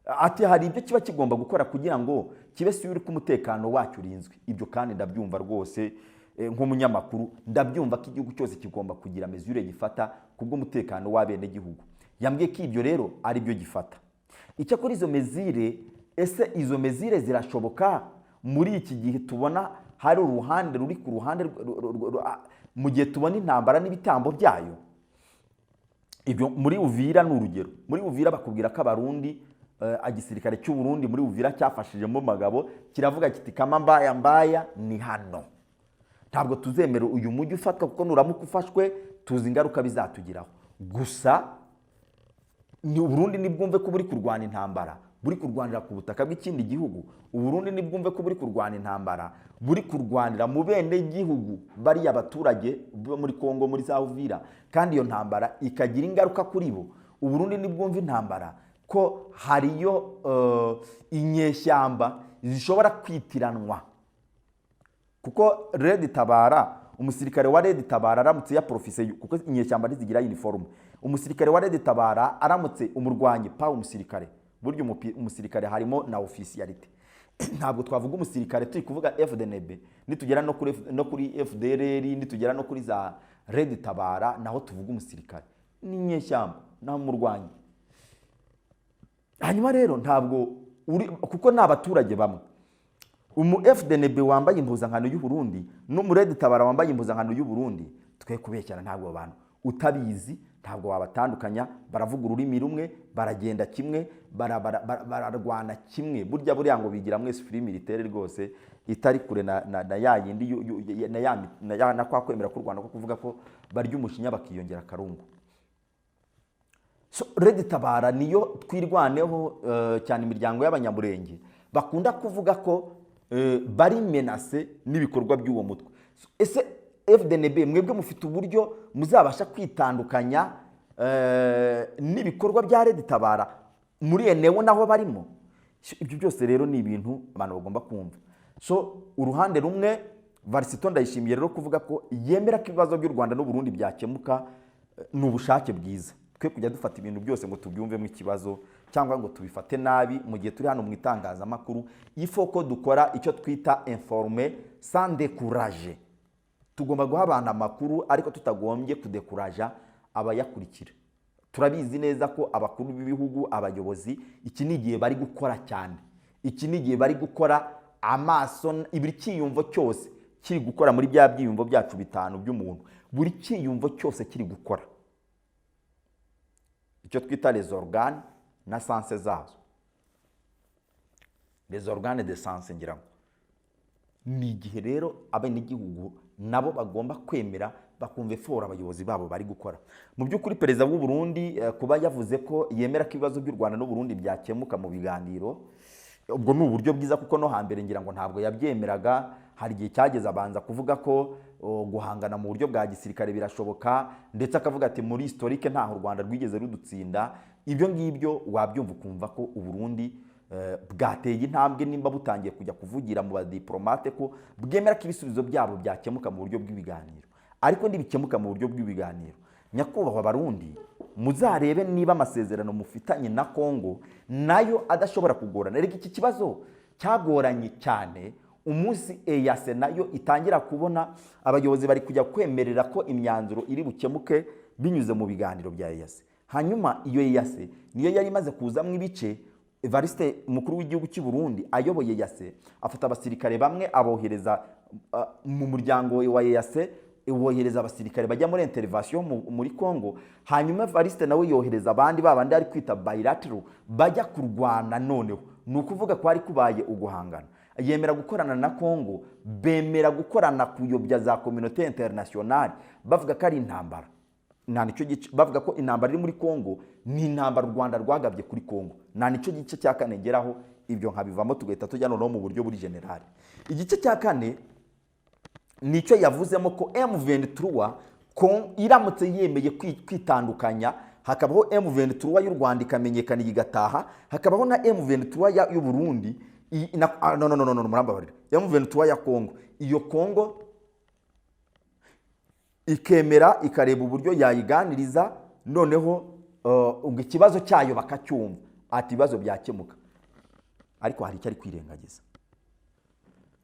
ati hari ibyo kiba kigomba gukora kugira ngo kibe suri ko umutekano wacyo urinzwe. Ibyo kandi ndabyumva rwose nk'umunyamakuru, ndabyumva ko igihugu cyose kigomba kugira mesure gifata kubw'umutekano w'abene gihugu. Yambwiye ko ibyo rero ari byo gifata. Icyo kuri izo mesure, ese izo mesure zirashoboka muri iki gihe tubona hari uruhande ruri ku ruhande mu gihe tubona intambara n'ibitambo byayo? Ibyo muri Uvira ni urugero. Muri Uvira bakubwira ko abarundi igisirikare cy'u Burundi muri Uvira cyafashijemo magabo kiravuga kiti kama mbaya ni hano, ntabwo tuzemera uyu mujyi ufatwa kuko nuramuka ufashwe tuzi ingaruka bizatugiraho. Gusa ni Burundi nibwumve ko buri kurwana intambara, buri kurwanira ku butaka bw'ikindi gihugu. U Burundi nibwumve ko buri kurwana intambara, buri kurwanira mu bene gihugu bari abaturage bo muri Kongo, muri za Uvira, kandi iyo ntambara ikagira ingaruka kuri bo. U Burundi nibwumve intambara ko hariyo inyeshyamba zishobora kwitiranwa, kuko Red Tabara, umusirikare wa Red Tabara aramutse ya profise, kuko inyeshyamba ntizigira uniform, umusirikare wa Red Tabara aramutse umurwanyi pa umusirikare, buryo umusirikare harimo na officiality. Ntabwo twavuga umusirikare turi kuvuga FDNB, nitugera no kuri FDLR, nitugera no kuri za Red Tabara, naho tuvuga umusirikare n'inyeshyamba na murwanyi. Hanyuma rero ntabwo kuko n'abaturage bamwe, FDNB wambaye impuzankano y'u Burundi no Red Tabara wambaye impuzankano y'u Burundi, twe kubeshyana ntabwo abantu utabizi ntabwo wabatandukanya, baravuga ururimi rumwe, baragenda kimwe, bararwana kimwe. Burya ngo bigira mwese free militaire rwose itari kure na yayindi na kwa kwemera ku Rwanda ko kuvuga ko barya umushinya bakiyongera karungu. So Red Tabara niyo twirwaneho cyane imiryango y'abanyamurenge bakunda kuvuga ko bari menase n'ibikorwa by'uwo mutwe. Ese FDNB mwebwe mufite uburyo muzabasha kwitandukanya n'ibikorwa bya Red Tabara muri enewo naho barimo? Ibyo byose rero ni ibintu abantu bagomba kumva. So uruhande rumwe Varisito Ndayishimiye rero kuvuga ko yemera ko ibibazo by'u Rwanda n'u Burundi byakemuka n'ubushake bwiza. Twe kujya dufata ibintu byose ngo tubyumvemo ikibazo cyangwa ngo tubifate nabi. Mu gihe turi hano mu itangazamakuru, ifoko dukora icyo twita informer sans décourager. Tugomba guha abantu amakuru ariko tutagombye kudekuraja abayakurikira. Turabizi neza ko abakuru b'ibihugu, abayobozi, iki ni igihe bari gukora cyane. iki ni igihe bari gukora amaso, buri cyiyumvo cyose kiri gukora muri bya byiyumvo byacu bitanu by'umuntu, buri cyiyumvo cyose kiri gukora icyo twita les organes na sense zazo. Les organes de sense ngira ngo ni igihe rero abenegihugu nabo bagomba kwemera bakumva efora abayobozi babo bari gukora. Mu by'ukuri perezida w'u Burundi kuba yavuze ko yemera ko ibibazo by'u Rwanda n'u Burundi byakemuka mu biganiro, ubwo ni uburyo bwiza kuko no hambere ngira ngo ntabwo yabyemeraga. Hari igihe cyageze abanza kuvuga ko guhangana mu buryo bwa gisirikare birashoboka, ndetse akavuga ati muri historique ntaho u Rwanda rwigeze rudutsinda. Ibyo ngibyo wabyumva ukumva ko u Burundi bwateye intambwe nimba butangiye kujya kuvugira mu badiplomate ko bwemera ko ibisubizo byabo byakemuka mu buryo bw'ibiganiro. Ariko ntibikemuka mu buryo bw'ibiganiro, nyakubahwa Barundi, muzarebe niba amasezerano mufitanye na Kongo nayo adashobora kugorana. Reka iki kibazo cyagoranye cyane umunsi EAC nayo itangira kubona abayobozi bari kujya kwemerera ko imyanzuro iri bukemuke binyuze mu biganiro bya EAC. Hanyuma iyo EAC niyo yari imaze kuzamwe ibice. Evariste umukuru w'igihugu cy'u Burundi ayoboye EAC afata abasirikare bamwe abohereza mu muryango wa EAC, wohereza abasirikare bajya muri intervention muri Kongo. Hanyuma Evariste nawe yohereza abandi babandi ari kwita bilateral bajya kurwana. Noneho ni ukuvuga ko ari kubaye uguhangana. Yemera gukorana na Kongo, bemera gukorana kuyobya za communauté internationale, bavuga ko ari intambara. Bavuga ko intambara iri muri Kongo ni intambara u Rwanda rwagabye kuri Kongo. Nta nicyo gice cya kane ngeraho, ibyo nkabivamo tugahita tujya noneho mu buryo buri generali. Igice cya kane nicyo yavuzemo ko M23 iramutse yemeye kwitandukanya, hakabaho M23 y'u Rwanda ikamenyekana igataha, hakabaho na M23 y'u Burundi. No, murambabarira, M23 ya Kongo. Iyo Kongo ikemera ikareba uburyo yayiganiriza, noneho ubwo ikibazo cyayo bakacyumva ati ibibazo byakemuka. Ariko hari icyo ari kwirengagiza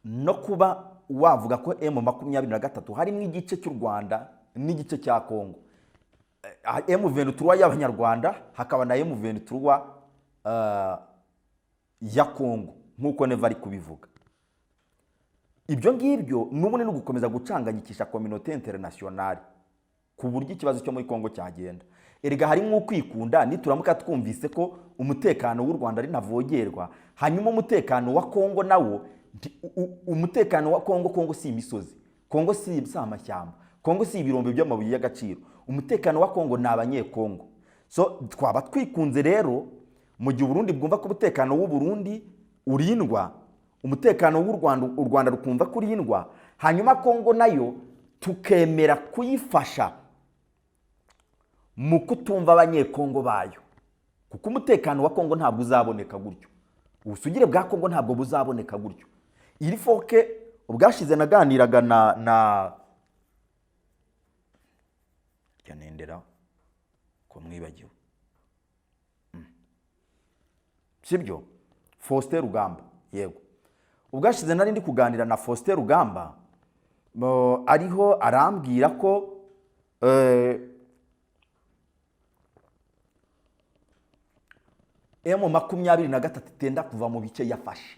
no kuba wavuga ko M23 harimo igice cy'u Rwanda n'igice cya Kongo. M23 y'Abanyarwanda hakaba na M23 ya Kongo nk'uko neva ari kubivuga. Ibyo ngibyo n'ubune no gukomeza gucanganyikisha communauté internationale ku buryo ikibazo cyo muri Kongo cyagenda. Erega hari nk'ukwikunda nituramuka twumvise ko umutekano w'u Rwanda ari navogerwa, hanyuma umutekano wa Kongo nawo, umutekano wa Kongo si imisozi, Kongo si amashyamba, Kongo si ibirombe by'amabuye y'agaciro. Umutekano wa Kongo ni abanyekongo. So twaba twikunze rero mu gihe Burundi bwumva ko umutekano w'u Burundi urindwa, umutekano w'u Rwanda rukumva kurindwa, hanyuma Kongo nayo tukemera kuyifasha mu kutumva abanyekongo bayo, kuko umutekano wa Kongo ntabwo uzaboneka gutyo, ubusugire bwa Kongo ntabwo buzaboneka gutyo. Iri foke ubwashize naganiraga na cyanendera ko mwibagiwe sibyo, Faustin Rugamba. Yego, ubwashize nari ndi kuganira na Faustin Rugamba, ariho arambwira ko M23 itenda kuva mu bice yafashe.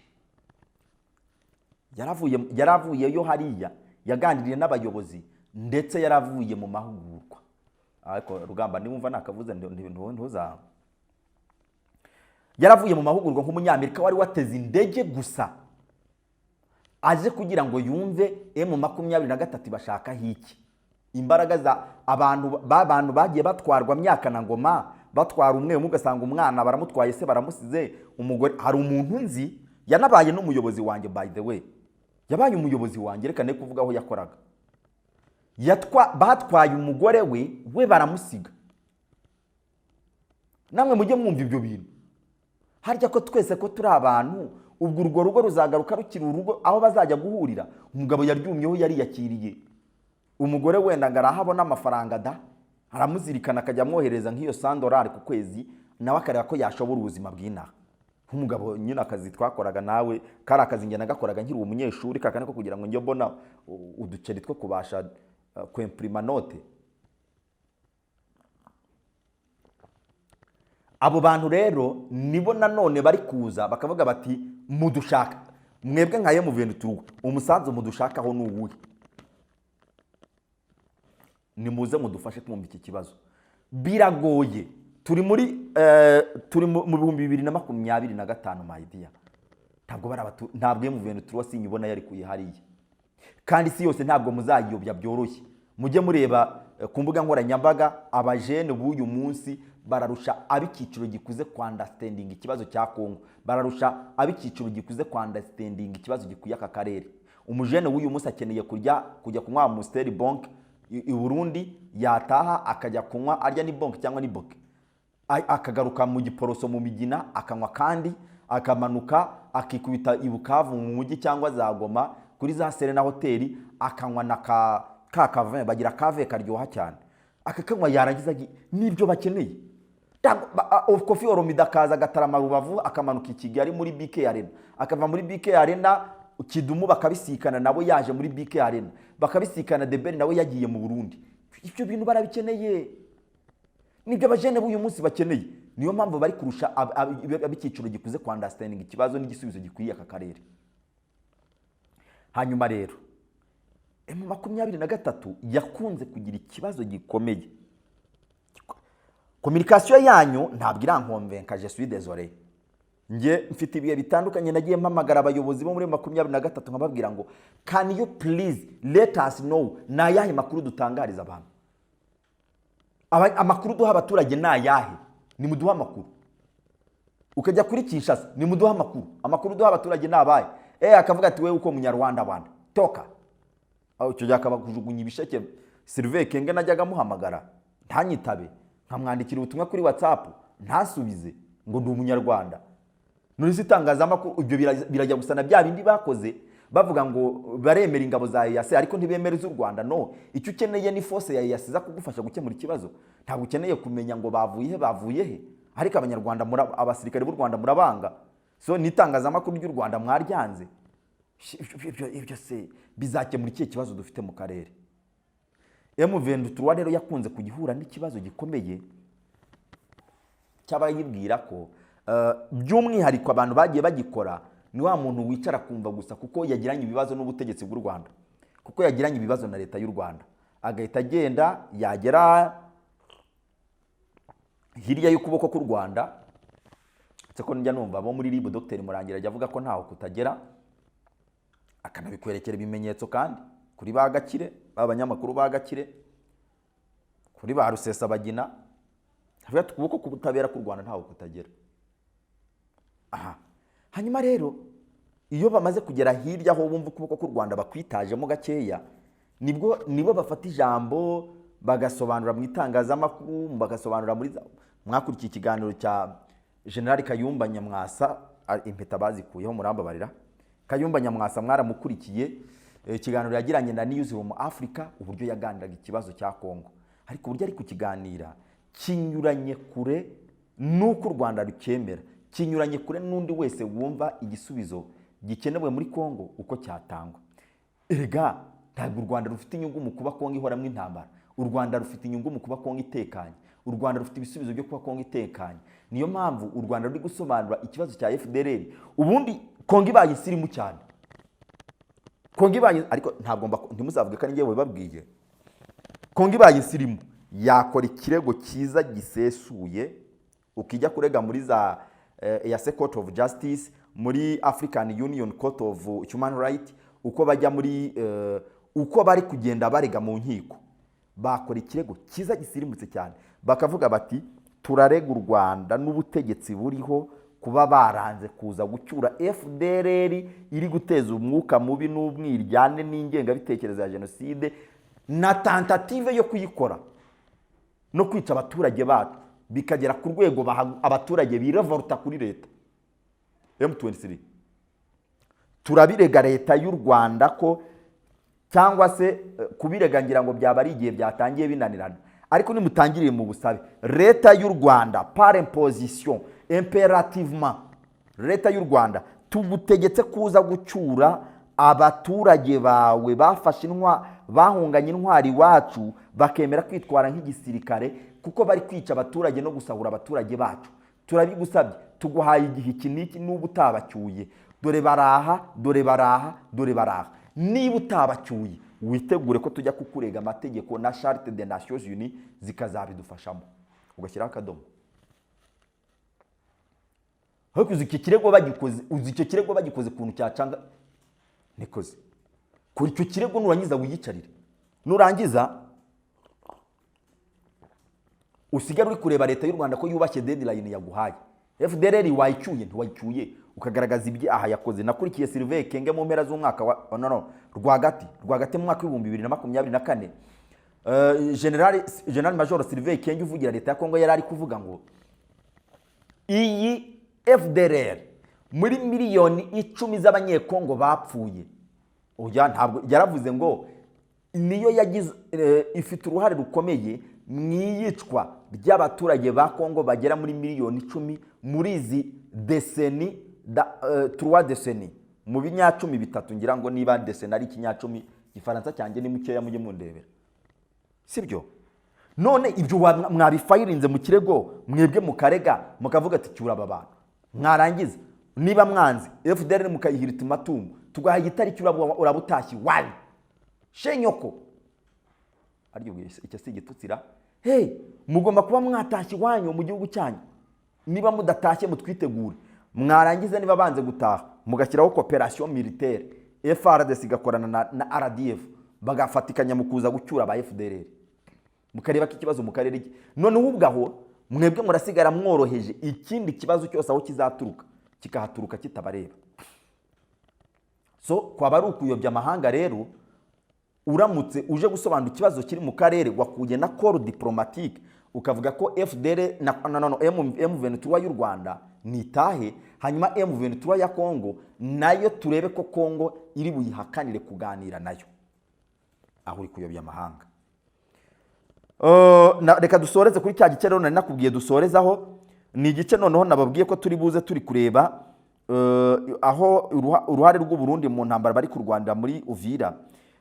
Yaravuyeyo hariya, yaganiriye n'abayobozi ndetse yaravuye mu mahugurwa. Ariko Rugamba niwumva nakavuze ntuza, yaravuye mu mahugurwa nk'umunyamerika wari wateze indege gusa aje kugira ngo yumve M23 bashaka hiki. Imbaraga za abantu bagiye batwarwa myaka na ngoma, batwara umwe ugasanga umwana baramutwaye se baramusize, umugore. Hari umuntu nzi yanabaye n'umuyobozi wanjye, by the way, yabaye umuyobozi wanjye, reka ne kuvuga aho yakoraga. Batwaye umugore we baramusiga. Namwe mujye mwumva ibyo bintu, harya ko twese ko turi abantu, ubwo urwo rugo ruzagaruka rukiri urugo aho bazajya guhurira. Umugabo yaryumyeho, yari yakiriye umugore wenda ngarahabona amafaranga da, aramuzirikana akajya amwohereza nk'iyo $100 ku kwezi, nawe akareba ko yashobora ubuzima bw'inaha. Nk'umugabo nyine akazi twakoraga nawe, kari akazi njye nagakoraga nkiri umunyeshuri, kakane ko kugira ngo njye mbona uduceri two kubasha kwimprima note. Abo bantu rero nibo nanone bari kuza bakavuga bati mudushaka mwebwe nka M23 umusanzu mudushakaho n'uwuhe nimuze mudufashe kumva iki kibazo biragoye turi mu 2025 maidia ntabwo M23 wasinyibona yari kuyihariye kandi si yose ntabwo muzayiyobya byoroshye mujye mureba ku mbuga nkoranyambaga abajene b'uyu munsi bararusha abikiciro gikuze kwa understanding ikibazo cya Kongo bararusha abikiciro gikuze kwa understanding ikibazo gikuye aka karere umujene w'uyu munsi akeneye kujya kunywa Amstel Bank i Burundi yataha akajya kunywa arya ni bank cyangwa ni boke akagaruka mu giporoso mu Migina akanywa kandi akamanuka akikubita ibukavu mu mujyi cyangwa za Goma kuri za Serena Hotel akanywa na kave bagira kave karyoha cyane akakanywa yarangiza nibyo bakeneye Kofi Olomide kaza gatarama Rubavu akamanuka Kigali muri BK Arena akava muri BK Arena Kidumu bakabisikana nabo yaje muri BK Arena bakabisikana Debeli nawe yagiye mu Burundi ibyo bintu barabikeneye nibyo abajene b'uyu munsi bakeneye niyo mpamvu bari kurusha abikiciro gikuze kwa understanding ikibazo n'igisubizo gikwiye aka karere hanyuma rero M23 yakunze kugira ikibazo gikomeye communication yanyu ntabwo irankonvenka je suis désolé nge mfite ibihe bitandukanye nagiye mpamagara abayobozi bo muri 23 nkababwira ngo can you please let us know na yahe makuru dutangariza abantu amakuru duha abaturage na yahe ni muduha amakuru ukajya kuri Kinshasa ni muduha amakuru duha abaturage nabaye akavuga ati wewe uko munyarwanda bana toka aho cyo jakaba kujugunya ibisheke Sylvain Kenge najyaga muhamagara ntanyitabe nkamwandikira ubutumwa kuri WhatsApp ntasubize ngo ndi umunyarwanda nuri itangazamakuru ibyo birajya gusana bya bindi bakoze bavuga ngo baremera ingabo za EAC ariko ntibemereza u Rwanda no icyo ukeneye ni force ya EAC za kugufasha gukemura ikibazo ntabwo ukeneye kumenya ngo bavuye he ariko abanyarwanda abasirikare b'u Rwanda murabanga so nitangazamakuru ry'u Rwanda mwaryanze ibyo se bizakemura iki kibazo dufite mu karere M23 rero yakunze kugihura n'ikibazo gikomeye cyabayibwira ko by'umwihariko abantu bagiye bagikora ni wa muntu wicara kumva gusa kuko yagiranye ibibazo n'ubutegetsi bw'u Rwanda kuko yagiranye ibibazo na leta y'u Rwanda agahita agenda yagera hirya y'ukuboko k'u Rwanda cyako njya numva bo muri Libo Dr Murangira avuga ko ntaho kutagera akanabikwerekera ibimenyetso kandi kuri bagakire abanyamakuru bagakire kuri ba Rusesabagina avuga tukuboko kubutabera k'u Rwanda ntaho kutagera hanyuma rero iyo bamaze kugera hirya aho bumva ukuboko k'u Rwanda bakwitajemo gakeya nibo bafata ijambo bagasobanura mu itangazamakuru bagasobanura muri mwakurikiye ikiganiro cya General Kayumba Nyamwasa impeta bazikuyeho murambabarira Kayumba Nyamwasa mwaramukurikiye ikiganiro yagiranye na Newsroom Africa uburyo yaganiraga ikibazo cya Kongo ariko uburyo ari kukiganira kinyuranye kure nuko u Rwanda rukemera kinyuranye kure n'undi wese wumva igisubizo gikenewe muri Kongo uko cyatangwa erega ntabwo u Rwanda rufite inyungu mu kuba Kongo ihoramwe intambara u Rwanda rufite inyungu mu kuba Kongo itekanye u Rwanda rufite ibisubizo byo kuba Kongo itekanye niyo mpamvu u Rwanda ruri gusobanura ikibazo cya FDLR ubundi Kongo ibaye isirimu cyane Kongo ibaye ariko ntabwo ntimuzavuge kandi ngewe babwiye Kongo ibaye isirimu yakora ikirego cyiza gisesuye ukijya kurega muri za EAC Court of Justice muri African Union Court of Human Rights uko bajya muri uko bari kugenda barega mu nkiko bakora ikirego cyiza gisirimutse cyane bakavuga bati turarega u Rwanda n'ubutegetsi buriho kuba baranze kuza gucyura FDLR iri guteza umwuka mubi n'ubwiryane n'ingengabitekerezo ya genocide na tentative yo kuyikora no kwica abaturage bacu bikagera ku rwego abaturage birevolta kuri leta M23 turabirega leta y'u Rwanda ko cyangwa se kubirega ngira ngo byaba ari igihe byatangiye binanirana ariko nimutangiriye mu busabe leta y'u Rwanda par imposition imperativement leta y'u Rwanda tugutegetse kuza gucyura abaturage bawe bafashe bahunganye intwari wacu bakemera kwitwara nk'igisirikare kuko bari kwica abaturage no gusahura abaturage bacu turabigusabye tuguhaye igihe iki n'iki n'ubu utabacyuye dore baraha dore baraha dore baraha. Niba utabacyuye witegure ko tujya kukurega amategeko na Charte des Nations Unies zikazabidufashamo, ugashyiraho akadomo. Ariko uzi icyo kirego bagikoze kuntu cyacanga nikoze kuri icyo kirego nurangiza wiyicarire, nurangiza usigara uri kureba leta y'u Rwanda ko yubashye deadline yaguhaye. FDLR wayicyuye ntiwayicyuye ukagaragaza ibyo aha yakoze. Nakurikiye Sylvain Kenge mu mpera z'umwaka wa rwagati mu mwaka wa 2024 General Major Sylvain Kenge uvugira leta ya Kongo yari ari kuvuga ngo iyi FDLR muri miliyoni 10 z'abanyekongo bapfuye, oya ntabwo yaravuze ngo niyo yagize ifite uruhare rukomeye mwiyicwa ry'abaturage ba Kongo bagera muri miliyoni 10 muri izi deseni 3 deseni mu binyacumi bitatu, ngira ngo niba deseni ari ikinyacumi Ifaransa cyanjye ni mukeya mujye mundebera, sibyo? None ibyo mwabifayirinze mu kirego mwebwe mukarega mukavuga ati cyura aba bantu, mwarangiza niba mwanzi FDLR mukayihirita matumbo tugaha itariki urabutashyi wali shenyoko aryo gwese icyo si gitutsira. Hey, mugomba kuba mwatashyi wanyu mu gihugu cyanyu, niba mudatashye mutwitegure. Mwarangiza niba banze gutaha mugashyiraho coopération militaire, FARDC igakorana na RDF bagafatikanya mu kuza gucyura aba FDLR, mukareba ko ikibazo mu karere none ubwaho mwebwe murasigara mworoheje ikindi kibazo cyose aho kizaturuka kikahaturuka kitabareba. So kwaba ari ukuyobya amahanga rero, uramutse uje gusobanura ikibazo kiri mu karere wakuye na call diplomatique ukavuga ko FDLR na M23 y'u Rwanda nitahe, hanyuma M23 ya Kongo nayo turebe ko Kongo iri buyihakanire kuganira nayo, aho uri kuyobya amahanga. Reka dusoreze kuri cya gice rero nari nakubwiye dusorezaho. Ni igice noneho nababwiye ko turi buze turi kureba aho uruhare rw'u Burundi mu ntambara bari kurwanira muri Uvira.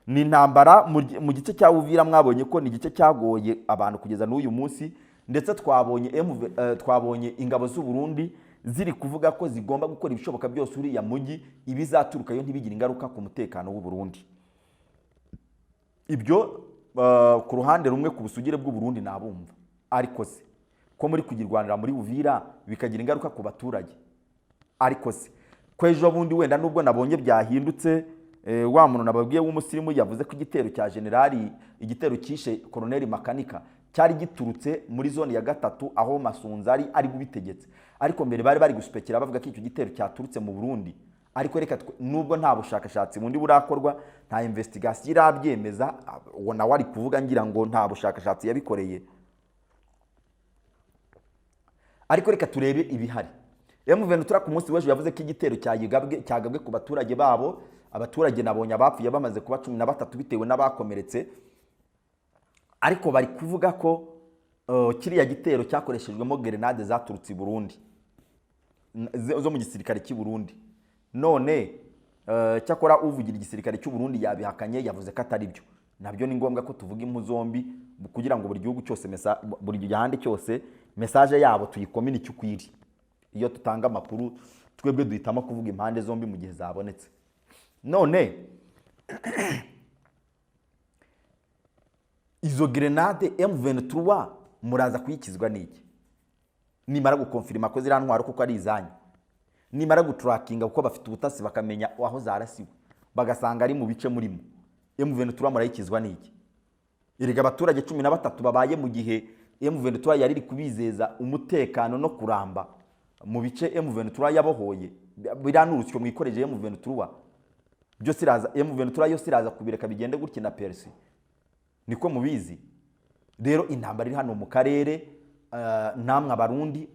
Ni intambara mu gice cya Uvira mwabonye ko ni igice cyagoye abantu kugeza n'uyu munsi, ndetse twabonye ingabo z'u Burundi ziri kuvuga ko zigomba gukora ibishoboka byose uriya mujyi ibizaturukayo ntibigire ingaruka ku mutekano w'u Burundi. Ibyo ku ruhande rumwe ku busugire bw'u Burundi nabumva, ariko se ko muri kugirwanira muri Uvira bikagira ingaruka ku baturage, ariko se kwejo bundi wenda nubwo nabonye byahindutse, wa muntu nababwiye w'umusirimu yavuze ko igitero cya generali igitero kishe Colonel Makanika cyari giturutse muri zone ya 3 aho Masunzari ari gubitegetse, ariko mbere bari guspekera bavuga ko icyo gitero cyaturutse mu Burundi. Ariko reka nubwo nta bushakashatsi bundi burakorwa, nta investigation irabyemeza, ubona wari kuvuga ngira ngo nta bushakashatsi yabikoreye, ariko reka turebe ibihari. M23 ku munsi w'ejo yavuze ko igitero cyagabwe ku baturage babo. Abaturage nabonye abapfuye bamaze kuba 13 bitewe n'abakomeretse, ariko bari kuvuga ko kiriya gitero cyakoreshejwemo grenade zaturutse i Burundi zo mu gisirikare cy'i Burundi. None cyakora uvugira igisirikare cy'u Burundi yabihakanye, yavuze ko atari byo. Nabyo ni ngombwa ko tuvuga impu zombi kugira ngo buri gihugu cyose buri gihande cyose message yabo tuyikomine ukwiri. Iyo tutanga amakuru twebwe duhitamo kuvuga impande zombi mu gihe zabonetse. None izo grenade M23 muraza kuyikizwa n'iki? Nimara gukonfirma ko zira ntwaro kuko ari izanyu, nimara gutrackinga kuko bafite ubutasi bakamenya aho zarasiwe bagasanga ari mu bice murimo, M23 murayikizwa n'iki? Erega abaturage 13 babaye mu gihe M23 yari kubizeza umutekano no kuramba mu bice M23 yabohoye, biranurutsyo mwikoreje M23 byo siraza. M23 yo siraza kubireka bigende gutya na Persi, niko mubizi. Rero intambara iri hano mu karere, namwe abarundi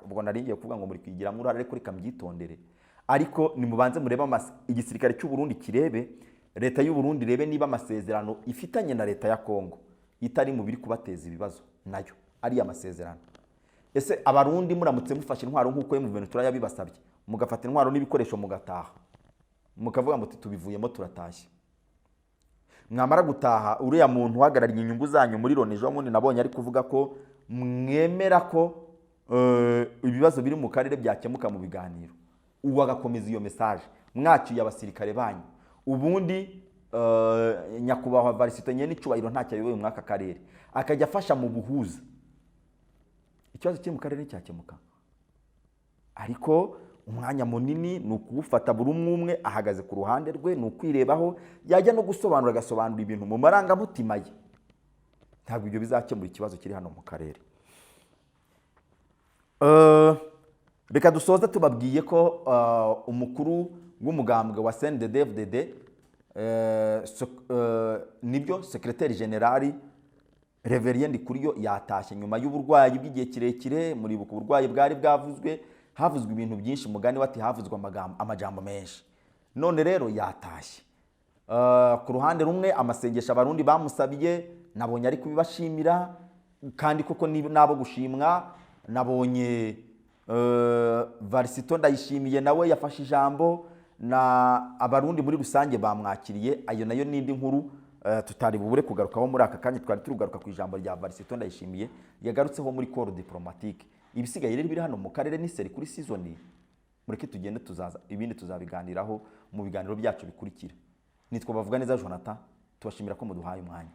ubwo naringiye kuvuga ngo muri kwigira muri ariko reka mbyitondere, ariko nimubanze mureba igisirikare cy'u Burundi kirebe, leta y'u Burundi rebe niba amasezerano ifitanye na leta ya Kongo itari mu biri kubateza ibibazo nayo ari amasezerano. Ese abarundi muramutse mufashe intwaro nkuko M23 yabibasabye, mugafata intwaro n'ibikoresho mugataha, mukavuga muti tubivuyemo turatashye, mwamara gutaha uriya muntu uhagarariye inyungu zanyu muri Loni ejo mundi nabonye ari kuvuga ko mwemera ko ibibazo biri mu karere byakemuka mu biganiro. uwo agakomeza iyo message mwacyuye abasirikare banyu ubundi nyakubahwa Varisito nyene icubahiro ntacyo ayoboye mu mwaka karere akajya afasha mu buhuza ikibazo kiri mu karere cyakemuka ariko umwanya munini ni ukugufata buri umwe ahagaze ku ruhande rwe ni ukwirebaho yajya no gusobanura agasobanura ibintu mu marangamutima ye ntabwo ibyo bizakemura ikibazo kiri hano mu karere. Reka dusoza tubabwiye ko umukuru w'umugambwe wa CNDD-FDD nibyo secrétaire général Reverien Ndikuriyo yatashye nyuma y'uburwayi bw'igihe kirekire. Muribuka uburwayi bwari bwavuzwe, havuzwe ibintu byinshi, mugani wati havuzwe amajambo menshi. None rero yatashye. Ku ruhande rumwe amasengesho abarundi bamusabiye nabonye ari kubibashimira, kandi koko nabo gushimwa. Nabonye Varisito Ndayishimiye nawe yafashe ijambo, na abarundi muri rusange bamwakiriye. Ayo nayo nindi nkuru tutari bubure kugarukaho muri aka kanya. Twari turugaruka ku ijambo rya Varisito Ndayishimiye yagarutseho muri corps diplomatique. Ibisigaye rero biri hano mu karere ni seri kuri season. Mureke tugende tuzaza ibindi tuzabiganiraho mu biganiro byacu bikurikira. Nitwa Bavuga Neza Jonathan, tubashimira ko muduhaye umwanya.